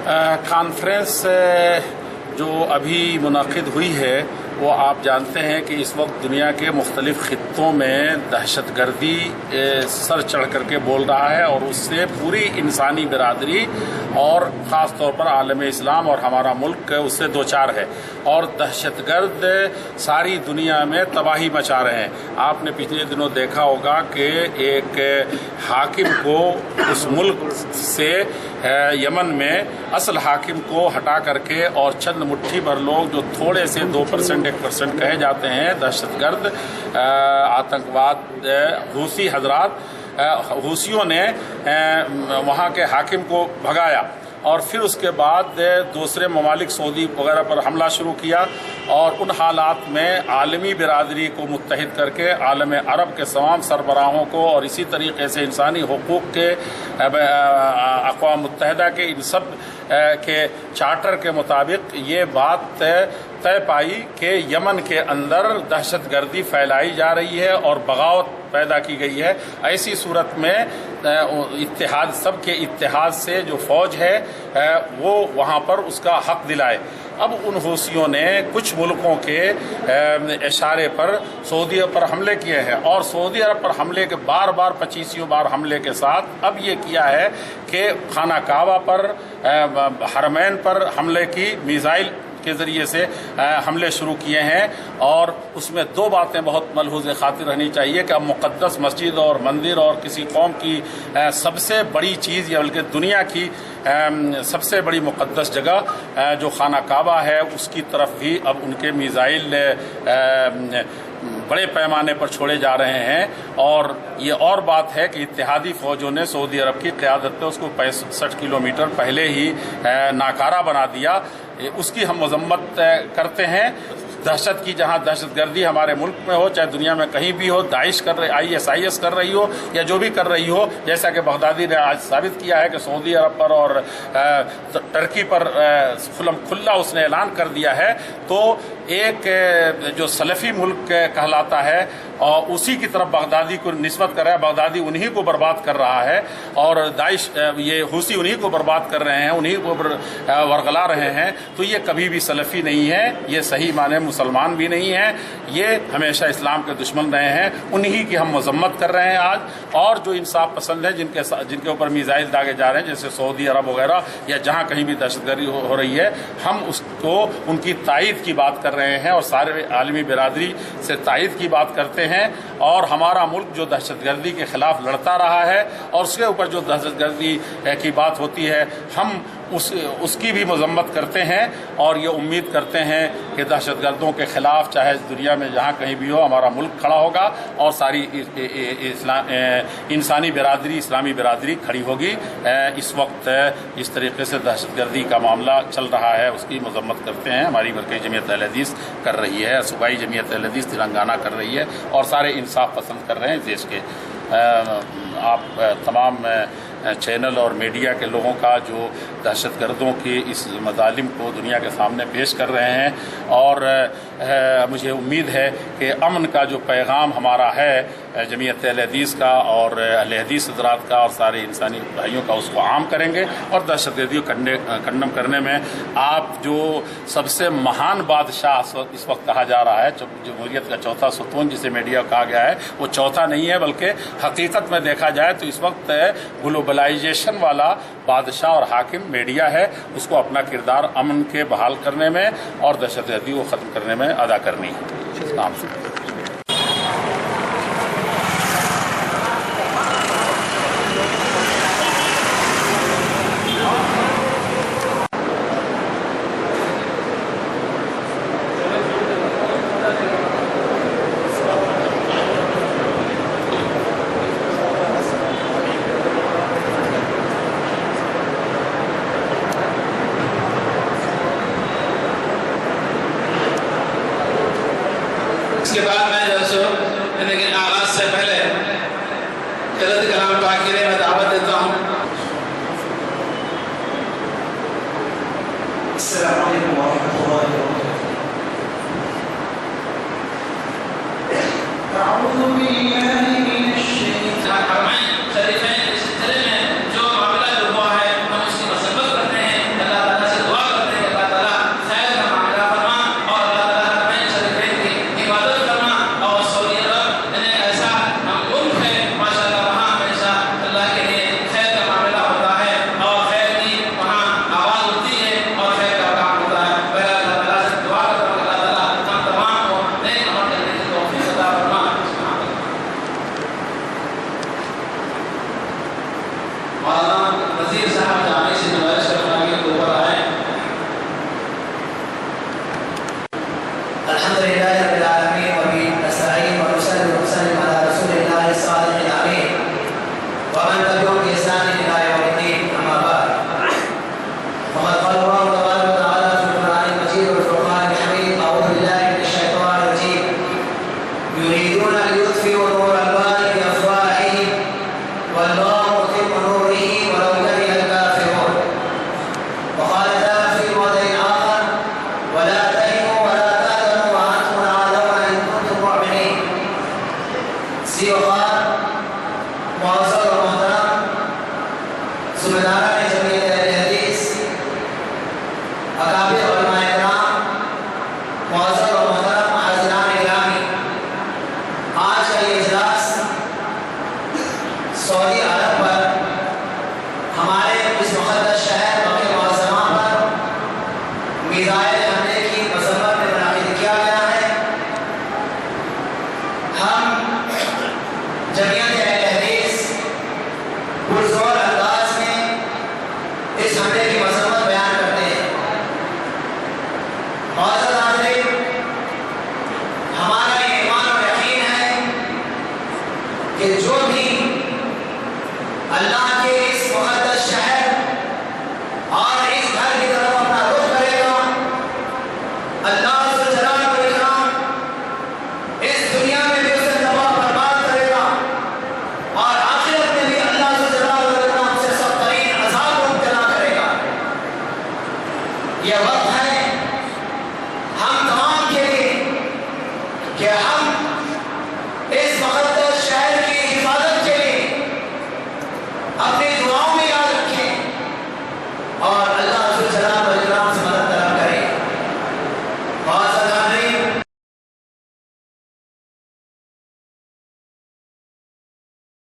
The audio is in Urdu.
کانفرنس جو ابھی منعقد ہوئی ہے وہ آپ جانتے ہیں کہ اس وقت دنیا کے مختلف خطوں میں دہشت گردی سر چڑھ کر کے بول رہا ہے اور اس سے پوری انسانی برادری اور خاص طور پر عالم اسلام اور ہمارا ملک اس سے دوچار ہے اور دہشت گرد ساری دنیا میں تباہی مچا رہے ہیں۔ آپ نے پچھلے دنوں دیکھا ہوگا کہ ایک حاکم کو اس ملک سے یمن میں اصل حاکم کو ہٹا کر کے اور چند مٹھی بھر لوگ جو تھوڑے سے 2% 1% کہے جاتے ہیں دہشت گرد آتنکواد حوثی حضرات حوثیوں نے وہاں کے حاکم کو بھگایا اور پھر اس کے بعد دوسرے ممالک سعودی وغیرہ پر حملہ شروع کیا اور ان حالات میں عالمی برادری کو متحد کر کے عالم عرب کے تمام سربراہوں کو اور اسی طریقے سے انسانی حقوق کے اقوام متحدہ کے ان سب کے چارٹر کے مطابق یہ بات طے پائی کہ یمن کے اندر دہشت گردی پھیلائی جا رہی ہے اور بغاوت پیدا کی گئی ہے۔ ایسی صورت میں اتحاد سب کے اتحاد سے جو فوج ہے وہ وہاں پر اس کا حق دلائے۔ اب ان حوثیوں نے کچھ ملکوں کے اشارے پر سعودی عرب پر حملے کیے ہیں اور سعودی عرب پر حملے کے بار 25 بار حملے کے ساتھ اب یہ کیا ہے کہ خانہ کعبہ پر حرمین پر حملے کی میزائل کے ذریعے سے حملے شروع کیے ہیں اور اس میں دو باتیں بہت ملحوظ خاطر رہنی چاہیے کہ اب مقدس مسجد اور مندر اور کسی قوم کی سب سے بڑی چیز یا بلکہ دنیا کی سب سے بڑی مقدس جگہ جو خانہ کعبہ ہے اس کی طرف بھی اب ان کے میزائل بڑے پیمانے پر چھوڑے جا رہے ہیں اور یہ اور بات ہے کہ اتحادی فوجوں نے سعودی عرب کی قیادت پہ اس کو 65 کلومیٹر پہلے ہی ناکارہ بنا دیا۔ اس کی ہم مذمت کرتے ہیں۔ دہشت کی جہاں دہشت گردی ہمارے ملک میں ہو چاہے دنیا میں کہیں بھی ہو، داعش کر رہی IS کر رہی ہو یا جو بھی کر رہی ہو، جیسا کہ بغدادی نے آج ثابت کیا ہے کہ سعودی عرب پر اور ترکی پر کھلا اس نے اعلان کر دیا ہے، تو ایک جو سلفی ملک کہلاتا ہے اور اسی کی طرف بغدادی کو نسبت کر رہا ہے، بغدادی انہی کو برباد کر رہا ہے اور داعش یہ حوثی انہی کو برباد کر رہے ہیں، انہی کو ورغلا رہے ہیں، تو یہ کبھی بھی سلفی نہیں ہے، یہ صحیح معنی مسلمان بھی نہیں ہیں، یہ ہمیشہ اسلام کے دشمن رہے ہیں، انہی کی ہم مذمت کر رہے ہیں آج۔ اور جو انصاف پسند ہے جن کے اوپر میزائل داغے جا رہے ہیں جیسے سعودی عرب وغیرہ یا جہاں کہیں بھی دہشت گردی ہو رہی ہے، ہم اس کو ان کی تائید کی بات کر رہے ہیں اور سارے عالمی برادری سے تائید کی بات کرتے ہیں اور ہمارا ملک جو دہشت گردی کے خلاف لڑتا رہا ہے اور اس کے اوپر جو دہشت گردی کی بات ہوتی ہے ہم اس کی بھی مذمت کرتے ہیں اور یہ امید کرتے ہیں کہ دہشت گردوں کے خلاف چاہے دنیا میں جہاں کہیں بھی ہو ہمارا ملک کھڑا ہوگا اور ساری انسانی برادری اسلامی برادری کھڑی ہوگی۔ اس وقت اس طریقے سے دہشت گردی کا معاملہ چل رہا ہے اس کی مذمت کرتے ہیں، ہماری مرکزی جمعیت اہل حدیث کر رہی ہے، صوبائی جمعیت اہل حدیث تلنگانہ کر رہی ہے اور سارے انصاف پسند کر رہے ہیں دیش کے۔ آپ تمام چینل اور میڈیا کے لوگوں کا جو دہشت گردوں کے اس مظالم کو دنیا کے سامنے پیش کر رہے ہیں اور مجھے امید ہے کہ امن کا جو پیغام ہمارا ہے جمعیت اہل حدیث کا اور اہل حدیث حضرات کا اور سارے انسانی بھائیوں کا اس کو عام کریں گے اور دہشت گردی کو کنڈم کرنے میں آپ جو سب سے مہان بادشاہ اس وقت کہا جا رہا ہے جمہوریت کا چوتھا ستون جسے میڈیا کہا گیا ہے وہ چوتھا نہیں ہے بلکہ حقیقت میں دیکھا جائے تو اس وقت گلوبلائزیشن والا بادشاہ اور حاکم میڈیا ہے، اس کو اپنا کردار امن کے بحال کرنے میں اور دہشت گردی کو ختم کرنے میں ادا کرنی ہے۔ اس کے بعد میں لیکن آغاز سے پہلے حضرت کلام پاک کے لیے میں دعوت دیتا ہوں۔ السلام علیکم ورحمۃ اللہ وبرکاتہ۔ اعوذ باللہ من الشیطان۔ شریفین اس سلسلے میں جو معاملہ ہوا ہے ہم اس کی مذمت کرتے ہیں، اللہ سی وقار معزز و محترم ذمہ جمعیت اہل حدیث، اکابر علماء کرام، معزز و محترم حاضران گرامی، آج کا یہ اجلاس سعودی عرب پر ہمارے اس مقدس شہر مکہ معظمہ پر میزائل حملے کی مذمت میں منعقد کیا گیا ہے۔ ہم جمعیت اہل حدیث پرزور انداز میں اس حملے کی مذمت بیان کرتے ہیں۔ معزز حاضرین، ہمارا یہ ایمان و یقین ہے کہ جو بھی اللہ کے اس مقدس شہر اور اس گھر کی طرف اپنا رخ کرے گا، اللہ ذو الجلال والاکرام اس دنیا میں بھی اسے تباہ برباد کرے گا اور آخرت میں بھی اللہ ذو الجلال والاکرام سے سخت ترین عذاب کو مبتلا کرے گا۔ یہ وقت ہے ہم تمام کے لیے کہ ہم